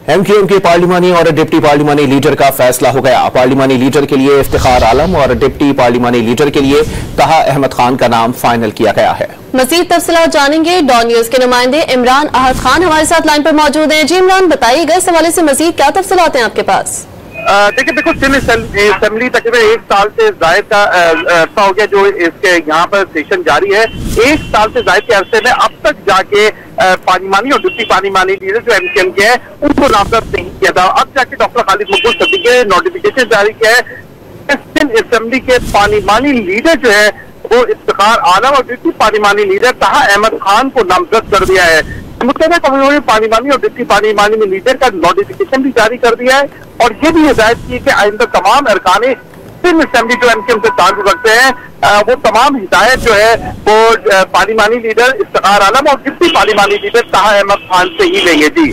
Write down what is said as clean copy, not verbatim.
MQM के पार्लिमानी और deputy पार्लिमानी leader का फैसला हो गया। पार्लिमानी लीडर के लिए इफ्तिखार आलम और डिप्टी पार्लिमानी लीडर के लिए तहा अहमद खान का नाम फाइनल किया गया है। मजीद तफसीलात जानेंगे। डॉन न्यूज के नुमाइंदे इमरान अहद खान हमारे साथ लाइन पर मौजूद हैं। जी इमरान, बताइएगा इस हवाले से मजीद क्या तफसीलात हैं आपके पास? देखिए बिल्कुल सिंध असेंबली तकरीबन 1 साल से जायद का अरसा हो गया जो इसके यहाँ पर सेशन जारी है। 1 साल से जायद के अरसे में अब तक जाके पार्लिमानी और डिप्टी पार्लिमानी लीडर जो एमक्यूएम के हैं उनको नामजद नहीं किया था। अब जाके डॉक्टर खालिद मकबूल सदीकी ने नोटिफिकेशन जारी किया है। सिंध असेंबली के पार्लिमानी लीडर जो है वो इफ्तिखार आलम और डिप्टी पार्लिमानी लीडर तहा अहमद खान को नामजद कर दिया है। मुतहदा कौमों ने पार्लिमानी और डिप्टी पार्लिमानी में लीडर का नोटिफिकेशन भी जारी कर दिया है और ये भी हिदायत की है कि आइंदा तमाम अरकान सिंध असेंबली जो एमक्यूएम से ताल्लुक रखते हैं वो तमाम हिदायत जो है वो पार्लिमानी लीडर इफ्तिखार आलम और डिप्टी पार्लिमानी लीडर तहा अहमद खान से ही लेंगे। जी।